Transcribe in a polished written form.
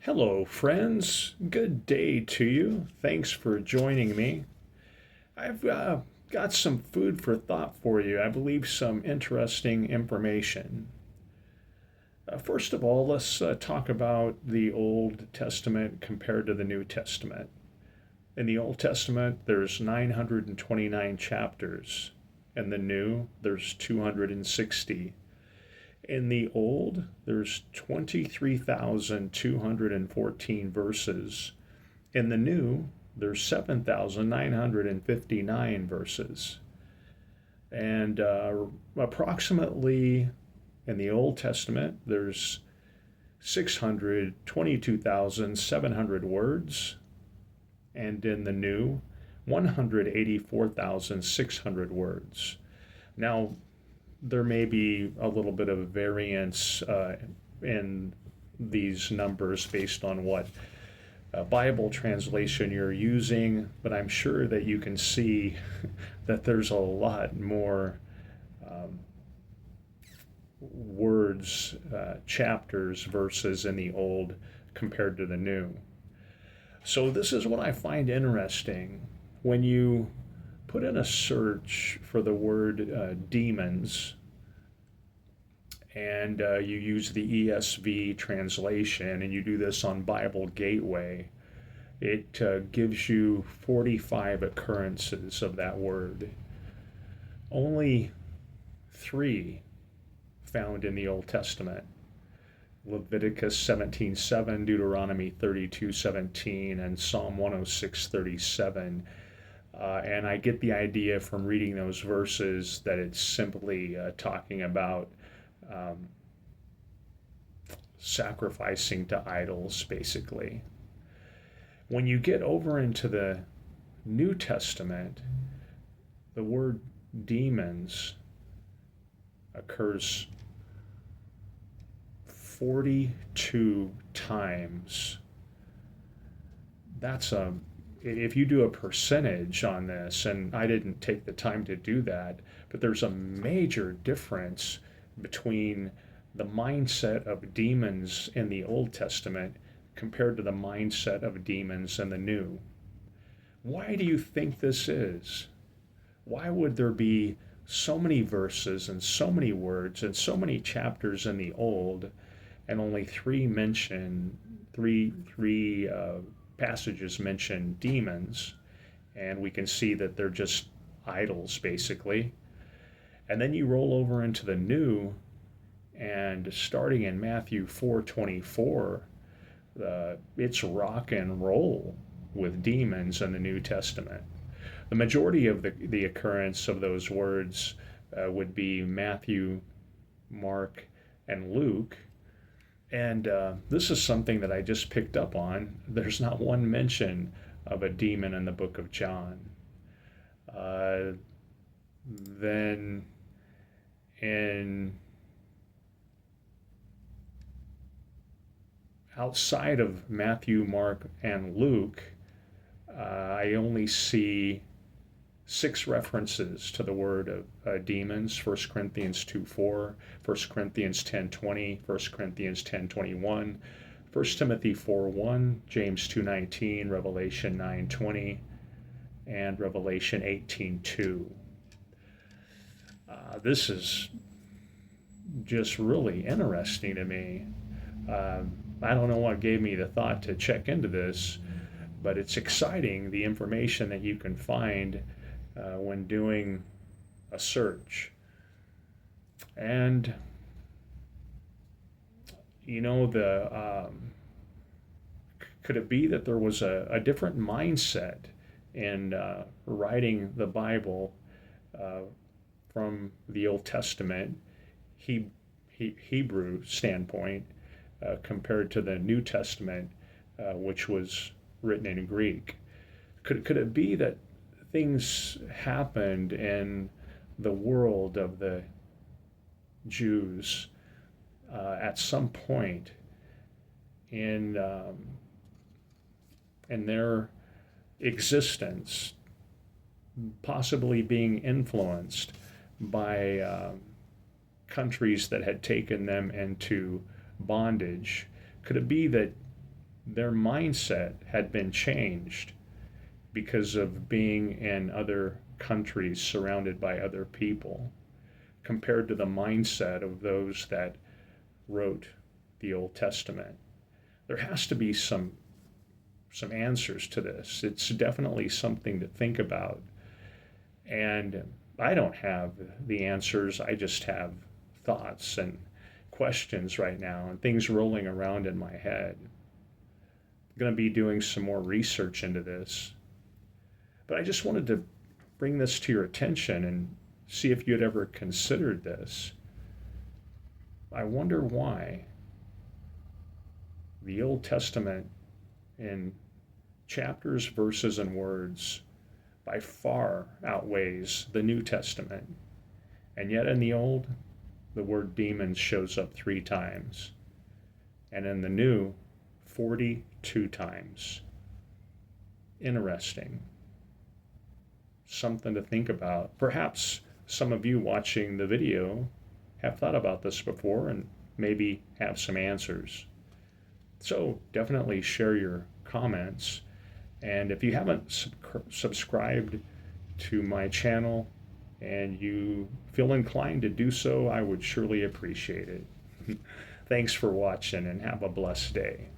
Hello, friends. Good day to you. Thanks for joining me. I've got some food for thought for you. I believe some interesting information. First of all, let's talk about the Old Testament compared to the New Testament. In the Old Testament, there's 929 chapters. In the New, there's 260. In the Old, there's 23,214 verses. In the New, there's 7,959 verses. And approximately in the Old Testament, there's 622,700 words. And in the New, 184,600 words. Now, there may be a little bit of variance in these numbers based on what Bible translation you're using, but I'm sure that you can see that there's a lot more words, chapters, verses in the Old compared to the New. So this is what I find interesting. When you put in a search for the word demons and you use the ESV translation and you do this on Bible Gateway, it gives you 45 occurrences of that word. Only 3 found in the Old Testament. Leviticus 17:7, Deuteronomy 32:17, and Psalm 106:37. And I get the idea from reading those verses that it's simply talking about sacrificing to idols, basically. When you get over into the New Testament, the word demons occurs 42 times. That's if you do a percentage on this, and I didn't take the time to do that, but there's a major difference between the mindset of demons in the Old Testament compared to the mindset of demons in the New. Why do you think this is? Why would there be so many verses and so many words and so many chapters in the Old, and only three passages mention demons, and we can see that they're just idols, basically. And then you roll over into the New, and starting in Matthew 4:24, it's rock and roll with demons in the New Testament. The majority of the occurrence of those words would be Matthew, Mark, and Luke. And this is something that I just picked up on. There's not one mention of a demon in the book of John. Then in outside of Matthew, Mark, and Luke, I only see 6 references to the word of demons: 1 Corinthians 2:4, 1 Corinthians 10:20, 1 Corinthians 10:21, 1 Timothy 4:1, James 2:19, Revelation 9:20, and Revelation 18:2. This is just really interesting to me. I don't know what gave me the thought to check into this, but it's exciting, the information that you can find when doing a search. And could it be that there was a different mindset in writing the Bible from the Old Testament Hebrew standpoint compared to the New Testament, which was written in Greek? Could it be that things happened in the world of the Jews at some point in their existence, possibly being influenced by countries that had taken them into bondage? Could it be that their mindset had been changed because of being in other countries surrounded by other people, compared to the mindset of those that wrote the Old Testament. There has to be some answers to this. It's definitely something to think about. And I don't have the answers. I just have thoughts and questions right now and things rolling around in my head. I'm going to be doing some more research into this. But I just wanted to bring this to your attention and see if you'd ever considered this. I wonder why the Old Testament in chapters, verses, and words by far outweighs the New Testament. And yet in the Old, the word demons shows up 3 times. And in the New, 42 times. Interesting. Something to think about. Perhaps some of you watching the video have thought about this before and maybe have some answers. So definitely share your comments. And if you haven't subscribed to my channel and you feel inclined to do so, I would surely appreciate it. Thanks for watching and have a blessed day.